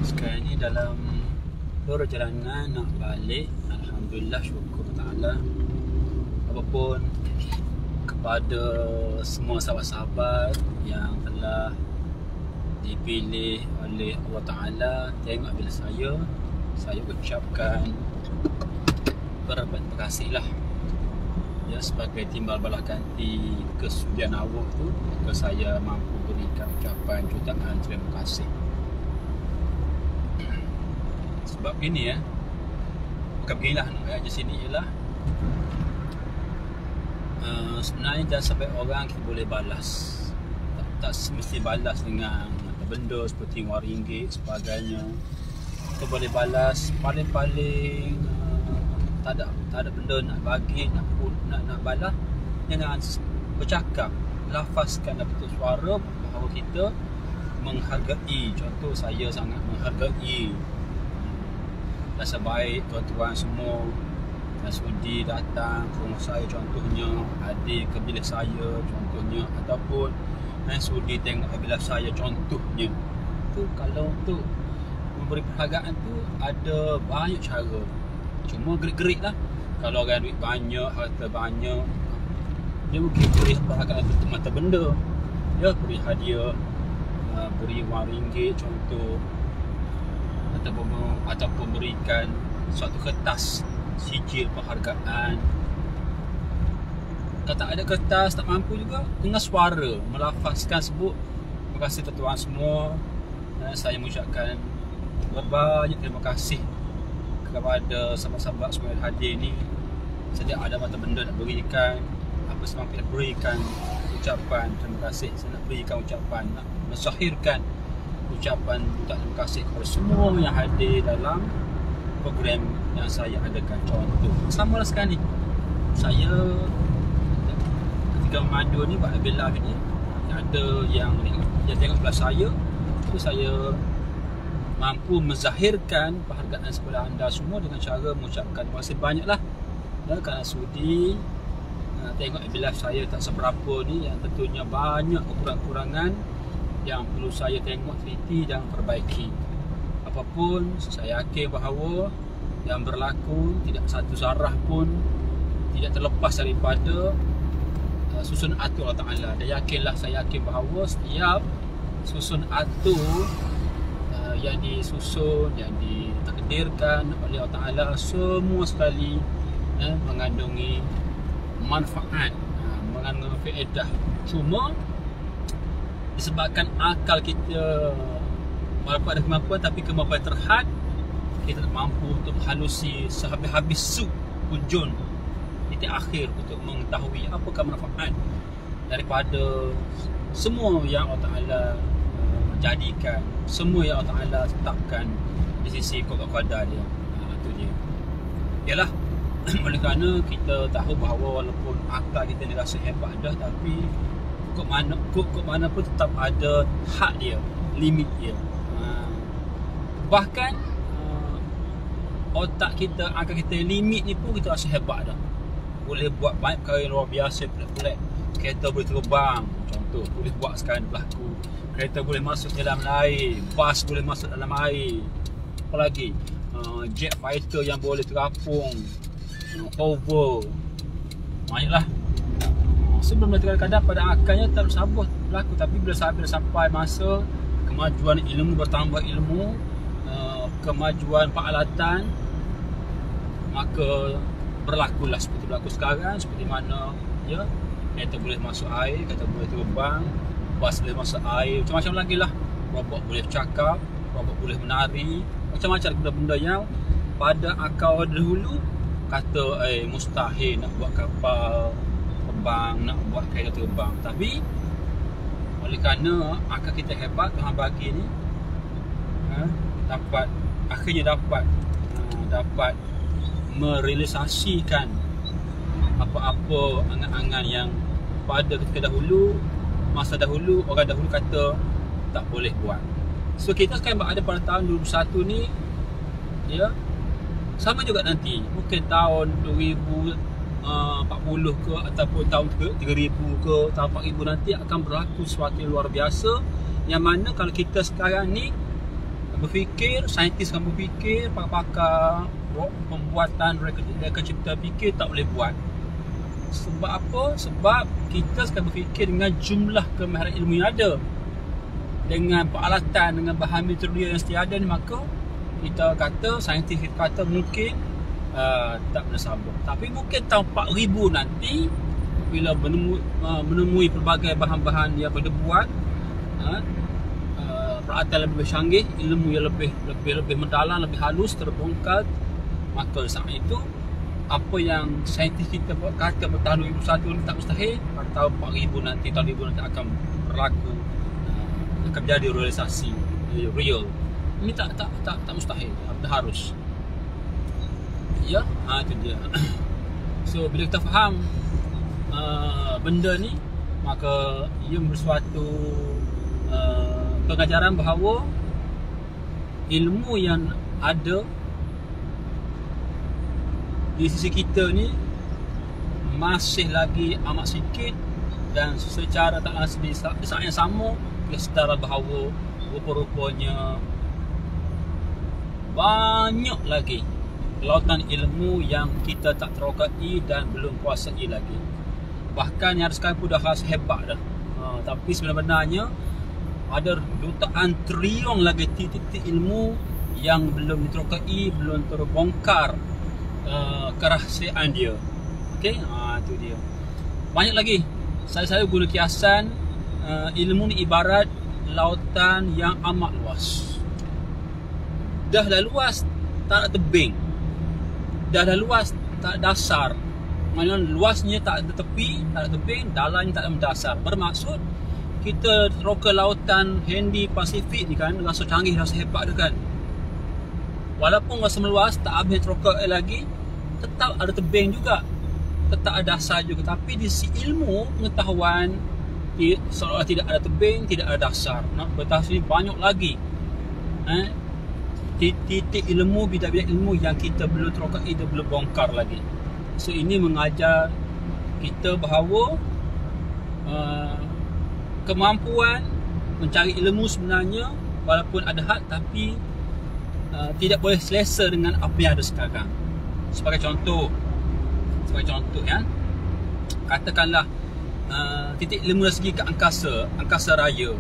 Sekarang ni dalam perjalanan nak balik. Alhamdulillah, syukur ta'ala. Apapun kepada semua sahabat-sahabat yang telah dipilih oleh Allah Ta'ala, tengok bila saya ucapkan berterima kasih lah ya, sebagai timbal balas ganti kesudian awak tu, maka saya mampu berikan ucapan jutaan terima kasih. Sebab gini ya, bukan beginilah nak ayat di sini ialah sebenarnya jangan sampai orang kita boleh balas, tak semesti balas dengan benda seperti RM1 sebagainya. Kita boleh balas paling-paling tak ada benda nak bagi, nak balas, jangan bercakap, lafazkan dalam bentuk suara bahawa kita menghargai. Contoh, saya sangat menghargai rasa baik tuan-tuan semua yang sudi datang ke rumah saya, contohnya adik ke bilik saya contohnya, ataupun yang sudi tengok bilik saya contohnya. Tu kalau untuk memberi penghargaan tu ada banyak cara, cuma gerik-gerik lah. Kalau orang duit banyak, harta banyak, dia mungkin beri penghargaan bentuk mata benda, dia beri hadiah, beri RM1 contoh, ataupun berikan suatu kertas sijil penghargaan. Kalau tak ada kertas, tak mampu juga, dengan suara melafazkan sebut terima kasih tuan-tuan semua. Saya mengucapkan berbanyak terima kasih kepada sahabat-sahabat semua yang hadir ni. Sedia ada mata benda nak berikan, apa semampu nak berikan ucapan terima kasih. Saya nak berikan ucapan, nak mensahirkan ucapan terima kasih kepada semua yang hadir dalam program yang saya adakan. Contoh sama lah sekarang ni, saya ketika memandu ni buat live ni, ada yang tengok belah saya tu, saya mampu menzahirkan penghargaan kepada anda semua dengan cara mengucapkan terima kasih banyak lah kerana sudi tengok live saya tak seberapa ni, yang tentunya banyak kekurangan-kekurangan yang perlu saya tengok, teliti dan perbaiki. Apapun, saya yakin bahawa yang berlaku tidak satu zarah pun tidak terlepas daripada susun atur Allah Ta'ala. Dan yakinlah, saya yakin bahawa setiap susun atur yang disusun, yang ditakdirkan oleh Allah Ta'ala, semua sekali mengandungi manfaat, mengandungi faedah. Cuma disebabkan akal kita walaupun ada kemampuan, tapi kemampuan terhad, kita tak mampu untuk halusi sehabis-habis sup hujun titik akhir untuk mengetahui apakah manfaat daripada semua yang Allah Ta'ala jadikan, semua yang Allah Ta'ala tetapkan di sisi qada dia. Itu dia. Yalah, oleh kerana kita tahu bahawa walaupun akal kita ni rasa hebat dah, tapi kok mana pun tetap ada had dia, limit dia. Bahkan otak kita, akal kita limit ni pun kita rasa hebat dah, boleh buat banyak perkara yang luar biasa. Pelik-pelik, kereta boleh terbang contoh, boleh buat sekarang berlaku. Kereta boleh masuk dalam air, bas boleh masuk dalam air, apa lagi, jet fighter yang boleh terapung, hover, banyaklah. Sebelum kadang-kadang pada akalnya tak sabar berlaku, tapi bila sampai masa kemajuan ilmu, bertambah ilmu, kemajuan peralatan, maka berlakulah seperti berlaku sekarang. Seperti mana ya, kereta boleh masuk air, kereta boleh terbang, bas boleh masuk air, macam-macam lagi lah. Robot boleh bercakap, robot boleh menari, macam-macam benda-benda yang pada akal dahulu kata mustahil nak buat kapal terbang, nak buat kereta terbang. Tapi oleh kerana akal kita hebat, Tuhan bagi ni akhirnya dapat merealisasikan apa-apa angan-angan yang pada ketika dahulu, masa dahulu, orang dahulu kata tak boleh buat. So kita sekarang berada pada tahun 2021 ni, ya, sama juga nanti, mungkin tahun 2040 ke, ataupun tahun 3000 ke, tahun 4000 nanti akan berlaku sesuatu yang luar biasa, yang mana kalau kita sekarang ni berfikir, saintis akan berfikir, pakar-pakar pembuatan reka cipta fikir tak boleh buat. Sebab apa? Sebab kita sekarang berfikir dengan jumlah kemahiran ilmu yang ada, dengan peralatan, dengan bahan material yang sedia ada ni, maka kita kata, saintis kita kata mungkin tak boleh sambung. Tapi mungkin tahun 4000 nanti bila menemui pelbagai bahan-bahan yang boleh buat, peralatan lebih canggih, ilmu yang lebih mendalam, lebih halus terbongkar, maka saat itu apa yang saintis kita kata pada tahun 2001 ni tak mustahil, pada tahun 4000 nanti, tahun 2000 nanti akan berlaku, akan menjadi realisasi real. Ini tak mustahil, dah harus. Ya, itu dia. So bila kita faham benda ni, maka ia bersuatu pengajaran bahawa ilmu yang ada di sisi kita ni masih lagi amat sikit, dan secara tak langsung di saat yang sama kita sedar bahawa rupa-rupanya banyak lagi lautan ilmu yang kita tak terokai dan belum kuasai lagi. Bahkan yang sekarang pun dah rasa hebat dah, tapi sebenarnya ada jutaan trilion lagi titik-titik ilmu yang belum diterokai, belum terbongkar kerahsiaan dia. Okey, itu dia. Banyak lagi. Saya guna kiasan ilmu ni ibarat lautan yang amat luas. Dah luas, tak ada tebing. Dah luas, tak ada dasar. Maksudnya luasnya tak ada tepi, tak ada tebing, dalamnya tak ada mendasar. Bermaksud kita teroka lautan Hindi Pasifik ni kan, rasa canggih, rasa hebat dia kan. Walaupun rasa meluas, tak habis teroka lagi, tetap ada tebing juga, tetap ada dasar juga. Tapi di sisi ilmu pengetahuan, seolah tidak ada tebing, tidak ada dasar. Nak bertas ni banyak lagi titik ilmu, bidang-bidang ilmu yang kita belum terokai, kita belum bongkar lagi. So ini mengajar kita bahawa kemampuan mencari ilmu sebenarnya walaupun ada had, tapi tidak boleh selesa dengan apa yang ada sekarang. Sebagai contoh ya, katakanlah titik ilmu dari segi ke angkasa raya,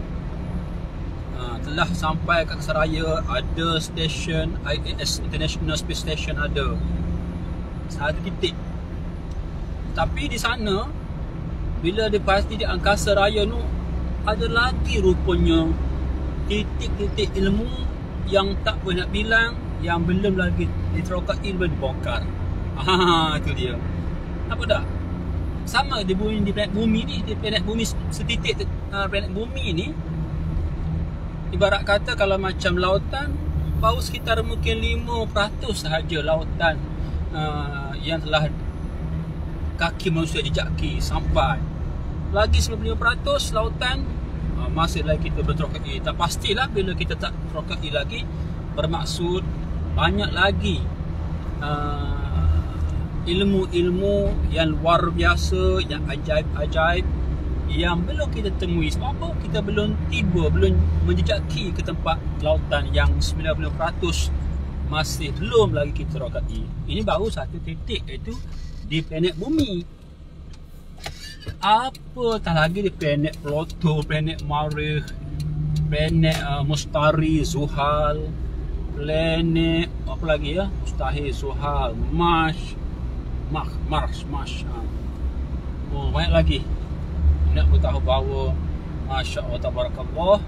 telah sampai ke angkasa raya, ada stesen ISS, International Space Station, ada satu titik. Tapi di sana bila dia pasti di angkasa raya tu, ada lagi rupanya titik-titik ilmu yang tak boleh nak bilang, yang belum lagi diterokai, belum dibongkar. Itu dia. Apa tak? Sama di bumi, di planet bumi ni, di planet bumi setitik planet bumi ni, ibarat kata kalau macam lautan, baru sekitar mungkin 5% sahaja lautan yang telah kaki manusia jejaki sampai. Lagi 95% lautan masih lagi kita berterokai. Tak pastilah bila kita tak terokai lagi, bermaksud banyak lagi ilmu-ilmu yang luar biasa, yang ajaib-ajaib yang belum kita temui. Sebab apa? Kita belum tiba, belum menjejaki ke tempat lautan yang 90% masih belum lagi kita terokai. Ini baru satu titik, iaitu di planet bumi. Apa tak lagi di planet Pluto, planet Marikh, planet Mustari, Zuhal, planet apa lagi ya? Mustahil, Zuhal, Mars. Oh, banyak lagi. Nak beritahu bahawa Masya Allah, Tabarakallah,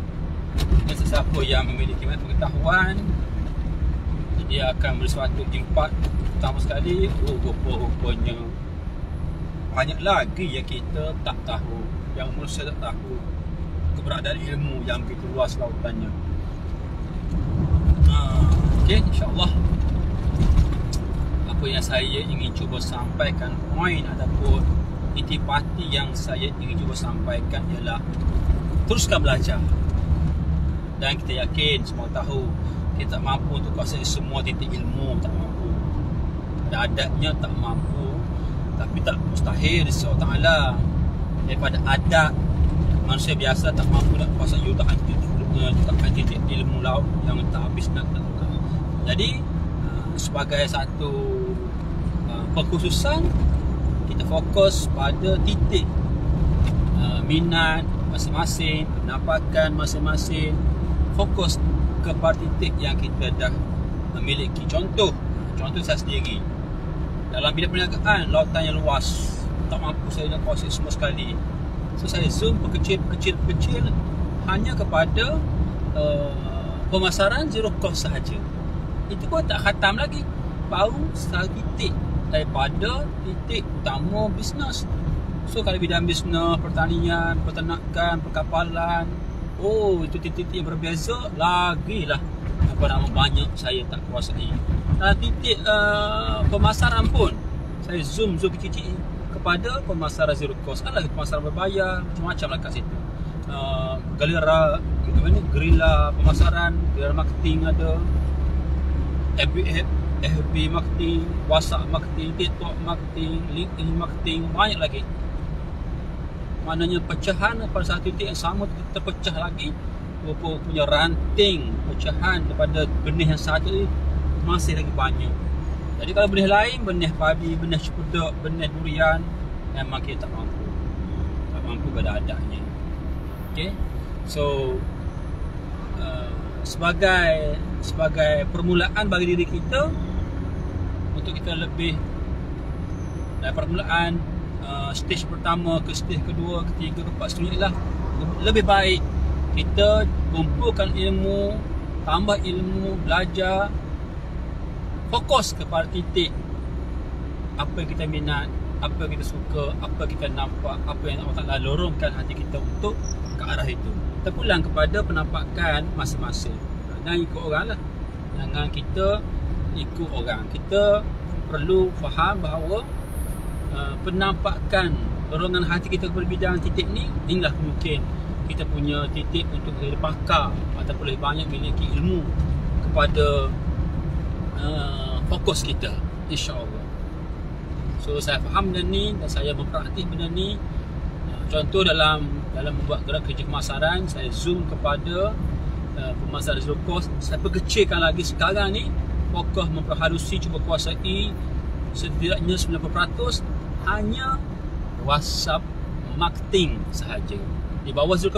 sesiapa yang memiliki pengetahuan, dia akan bersuatu impak. Pertama sekali, rupanya banyak lagi yang kita tak tahu, yang manusia tak tahu keberadaan ilmu yang begitu luas lautannya. Okey, insyaAllah apa yang saya ingin cuba sampaikan, poin ataupun intipati yang saya ingin cuba sampaikan ialah teruskan belajar. Dan kita yakin, semua tahu, kita tak mampu untuk kuasai semua titik ilmu, tak mampu. Adatnya tak mampu, tapi tak mustahil insya Allah Ta'ala. Daripada adat manusia biasa tak mampu nak kuasai jutaan menetapkan titik ilmu laut yang tak habis nak tak tahu. Jadi sebagai satu perkhususan, kita fokus pada titik minat masing-masing, penampakan masing-masing, fokus kepada titik yang kita dah memiliki. Contoh saya sendiri, dalam bidang perniagaan, lautan yang luas, tak mampu saya nak kuasai semua sekali. So saya zoom perkecil hanya kepada pemasaran zero cost sahaja. Itu pun tak khatam lagi, baru satu titik daripada titik utama bisnes. So kalau bidang bisnes, pertanian, peternakan, perkapalan, itu titik-titik yang berbeza lagi lah. Banyak saya tak kuasai. Titik pemasaran pun saya zoom kecil kepada pemasaran zero cost. Ada pemasaran berbayar, macam-macam lah kat situ. Gerila pemasaran, gerila marketing ada, FB marketing, WhatsApp marketing, TikTok marketing, LinkedIn marketing, banyak lagi. Maknanya pecahan pada satu titik yang sama terpecah lagi, punya ranting pecahan daripada benih yang satu ni masih lagi banyak. Jadi kalau benih lain, benih padi, benih cipuduk, benih durian, memang kita tak mampu pada adanya. Okay, so sebagai permulaan bagi diri kita, untuk kita lebih dari permulaan stage pertama ke stage kedua, ketiga, keempat, seterusnya lah, lebih baik kita kumpulkan ilmu, tambah ilmu, belajar, fokus kepada titik apa yang kita minat, apa yang kita suka, apa yang kita nampak, apa yang Allah Ta'ala lorongkan hati kita untuk ke arah itu. Terpulang kepada penampakan masing-masing. Jangan ikut orang lah, jangan kita ikut orang. Kita perlu faham bahawa penampakan dorongan hati kita kepada bidang titik ni, inilah mungkin kita punya titik untuk kita pakar ataupun lebih banyak memiliki ilmu kepada fokus kita, insya-Allah. So saya faham benda ni dan saya mempraktik benda ni. Contoh dalam membuat gerak kerja pemasaran, saya zoom kepada pemasaran zero cost. Saya perkecilkan lagi sekarang ni, fokus memperhalusi, cuba kuasai setidaknya 90% hanya WhatsApp marketing sahaja. Di bawah zero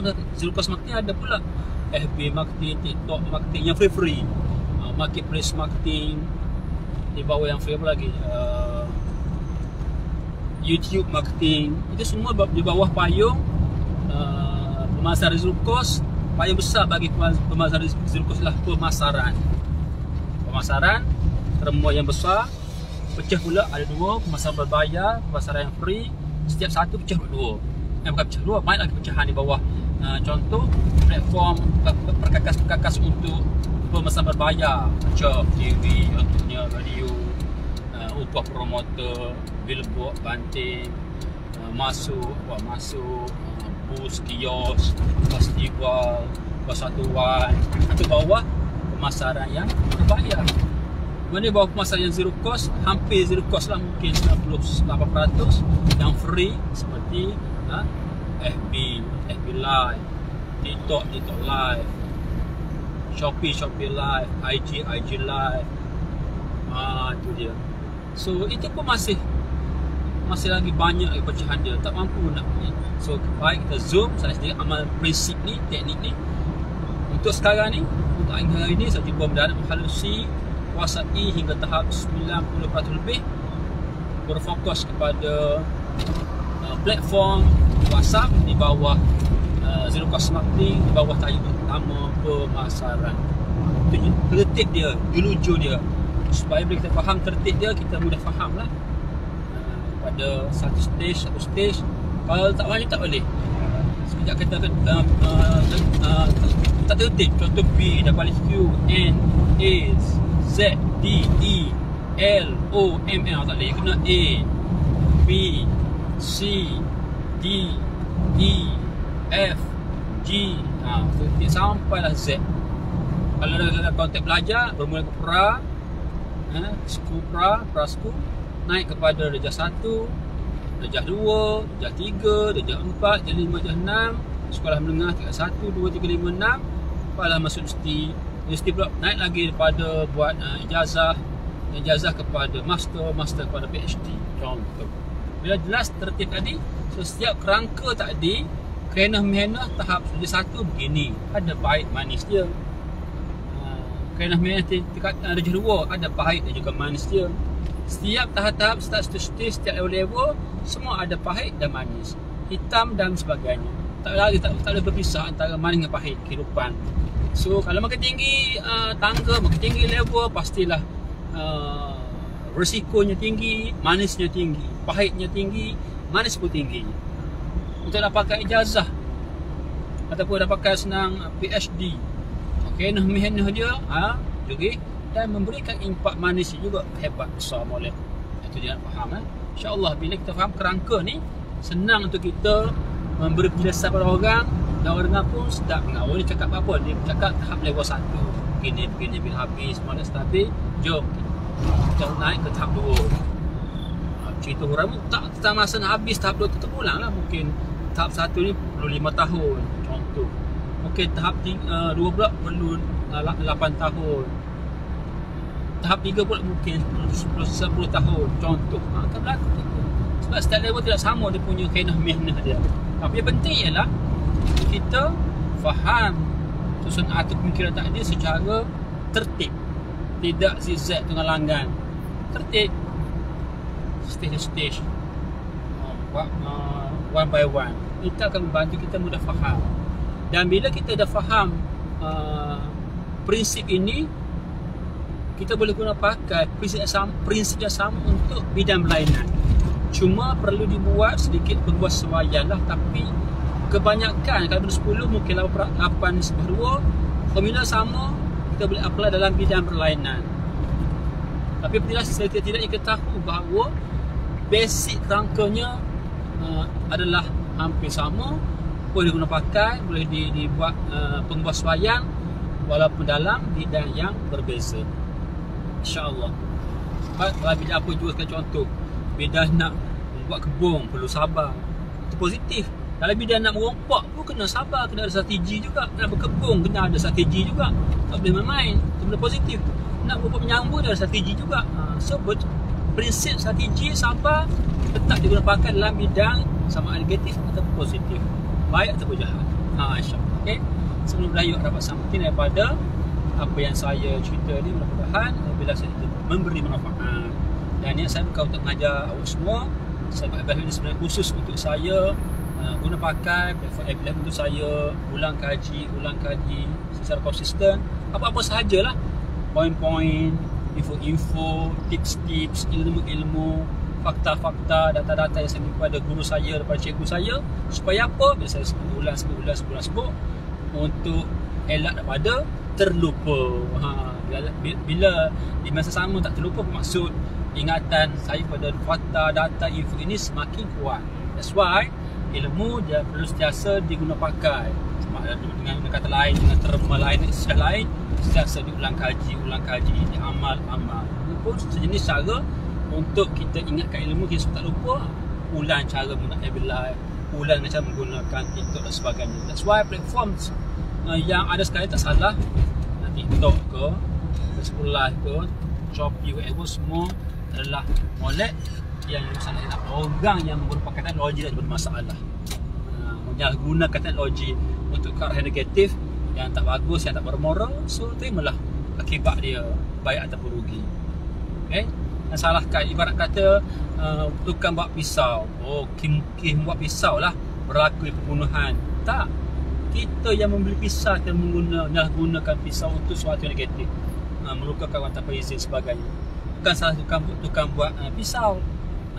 cost marketing ada pula FB marketing, TikTok marketing yang free, marketplace marketing. Di bawah yang free apa lagi, YouTube marketing. Itu semua di bawah payung pemasaran zero cost. Payung besar bagi pemasaran zero cost adalah pemasaran terma yang besar. Pecah pula ada dua, pemasaran berbayar, pemasaran yang free. Setiap satu pecah dua. Bukan pecah dua, banyak lagi pecahan di bawah. Contoh platform perkakas untuk pemasaran berbayar, macam TV, contohnya radio, upah promoter, billboard, banting, masuk, bus, kios, festival, persatuan. Itu bawah pemasaran yang berbayar. Mana bawah pemasaran yang zero cost, hampir zero cost lah, mungkin 98%. Yang free seperti FB Live, TikTok Live, Shopee Live, IG Live. Itu dia. So itu pun masih lagi banyak lagi pecahan dia, tak mampu nak. So baik kita zoom. Saya sendiri amal prinsip ni, teknik ni. Untuk sekarang ni, untuk hari ini, saya cuba menghalusi, kuasai hingga tahap 90% lebih, berfokus kepada platform WhatsApp di bawah zero cost marketing, di bawah tajuk utama pemasaran. Itu tertib dia, juluju dia, supaya bila kita faham tertib dia, kita mudah faham lah pada satu stage. Kalau tak faham tak boleh. Sekejap kita tak tertib. Contoh B dah balik Q, N, A, Z, D, E, L, O, M, N. Tak boleh. Kena A, B, C, D, E, F, G. Sampailah Z. Kalau dalam konteks belajar, bermula ke pra, pra-sku, naik kepada darjah 1, darjah 2, darjah 3, darjah 4, darjah 5, darjah 6, sekolah menengah tingkat 1, 2, 3, 5, 6. dapatlah masuk universiti pula naik lagi daripada buat ijazah kepada master kepada PhD. Contoh. Bila jelas tertib tadi, so setiap kerangka tadi, kerenah-mehenah tahap satu begini, ada pahit manis dia. Kerenah-mehenah tingkat darjah 2, ada pahit dan juga manis dia. Setiap tahap-tahap, setiap level-level, semua ada pahit dan manis, hitam dan sebagainya. Tak boleh berpisah antara manis dengan pahit kehidupan. So kalau makin tinggi tangga, makin tinggi level, pastilah risikonya tinggi, manisnya tinggi, pahitnya tinggi, manis pun tinggi. Untuk dapatkan ijazah ataupun dapatkan senang PhD, kerenah-mehenah dia juga, dan memberikan impak manis juga hebat besar molek. Itu dia nak faham. InsyaAllah bila kita faham kerangka ni, senang untuk kita memberi penjelasan pada orang, dan orang pun sedap dengar. Orang ni cakap apa? Dia cakap tahap level 1 begini bila habis mana stabil, jom kita naik ke tahap 2. Cerita orang pun tak masa nak habis tahap 2 tu terulang lah. Mungkin tahap 1 ni perlu 5 tahun contoh. Mungkin tahap 2 pula perlu 8 tahun. Tahap 3 pula mungkin 10 tahun contoh. Kan berlaku gitu. Sebab setiap level tidak sama dia punya kerenah-mehenah dia. Tapi yang penting ialah kita faham susunan atur pemikiran tadi secara tertib, tidak zigzag tengah langgan, tertib, stage one by one. Itu akan membantu kita mudah faham. Dan bila kita dah faham prinsip ini, kita boleh guna pakai prinsip yang sama untuk bidang berlainan. Cuma perlu dibuat sedikit penguasaan lah. Tapi kebanyakan kalau benda 10 mungkin 8/2 formula sama kita boleh apply dalam bidang berlainan. Tapi bila setidaknya kita tahu bahawa basic kerangkanya adalah hampir sama, boleh guna pakai, boleh dibuat penguasaan walaupun dalam bidang yang berbeza. InsyaAllah. Kalau bidang apa juga sekarang contoh, bidang nak buat kebun perlu sabar, itu positif. Kalau bidang nak merompak pun kena sabar, kena ada strategi juga. Nak berkebun kena ada strategi juga, tak boleh main-main, itu benda positif. Nak buat menyambut ada strategi juga. So prinsip strategi sabar tetap digunakan dalam bidang sama negatif ataupun positif, baik ataupun jahat. InsyaAllah. Okay. Sebelum berakhir dapat something daripada apa yang saya cerita ni, mudah-mudahan bila saya memberi manfaat. Dan niat saya bukan untuk mengajar awak semua. Saya buat ini sebenarnya khusus untuk saya guna pakai platform FBM untuk saya ulang kaji secara konsisten. Apa-apa sahajalah, poin-poin, info-info, tips-tips, ilmu-ilmu, fakta-fakta, data-data yang saya minta kepada guru saya, daripada cikgu saya. Supaya apa? Bila saya sebut untuk elak daripada terlupa. Bila di masa sama tak terlupa, bermaksud ingatan saya pada fakta, data, info ini semakin kuat. That's why ilmu dia perlu sentiasa diguna pakai. Dengan kata lain, dengan terma lain, istilah lain, sentiasa diulang kaji, diamal. Ini pun sejenis cara untuk kita ingatkan ilmu, kita tak lupa. Ulang cara menggunakan FB, ulang cara menggunakan TikTok dan sebagainya. That's why platform yang ada sekarang tak salah, TikTok ke, Facebook Live ke, Shopee, whatever, semua adalah molek yang salah orang yang menggunakan teknologi dan bermasalah. Menyalahgunakan teknologi untuk ke arah negatif yang tak bagus, yang tak bermoral. So terimalah akibat dia, baik ataupun rugi. Okay? Dan salahkan, ibarat kata tukang buat pisau, Kim buat pisau lah, berlaku pembunuhan. Tak, kita yang membeli pisau dan menggunakan pisau untuk sesuatu yang negatif, melukakan orang tanpa izin sebagainya. Bukan salah tukang buat pisau.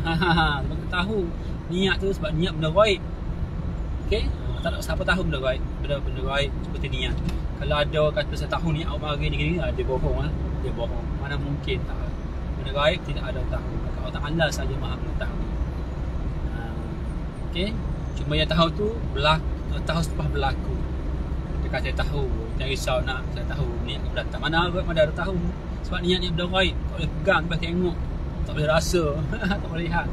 Sebab tahu niat tu, sebab niat benda baik. Okay? Tak nak siapa tahu benda baik, benda baik seperti niat. Kalau ada orang kata saya tahu niat orang gini, dia bohong. Dia bohong. Mana mungkin tak. Benda baik tidak ada tahu. Allah Ta'ala saja maha mengetahui. Okay? Cuma yang tahu tu tahu selepas berlaku. Dia kata saya tahu, jangan risau nak, saya tahu niat kepada datang. Mana ada tahu. Sebab niat benda baik, tak boleh pegang, tak boleh tengok, tak boleh rasa, tak boleh lihat.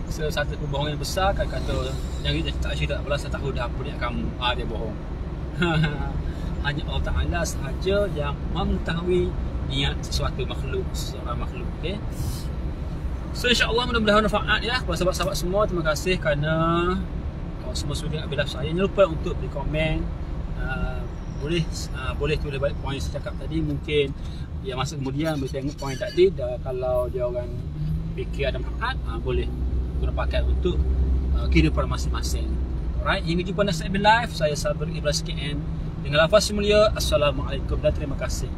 So, satu kebohongan yang besar kan, kata jangan tak cerita, tak apalah, saya tahu dah apa niat kamu. Dia bohong. hanya Allah Ta'ala sahaja yang mengetahui niat sesuatu makhluk, seorang makhluk. Okay? So insyaAllah mudah-mudahan manfaat ya kepada sahabat-sahabat semua. Terima kasih kerana semua sudi ambil live saya. Jangan lupa untuk beri komen. Boleh tulis balik poin saya cakap tadi. Mungkin ya masa kemudian boleh tengok poin tadi. Dan kalau dia orang fikir ada manfaat, boleh guna pakai untuk kehidupan masing-masing. Alright, hingga jumpa next live. Saya Sabri Ibrahim SKN dengan lafaz mulia. Assalamualaikum dan terima kasih.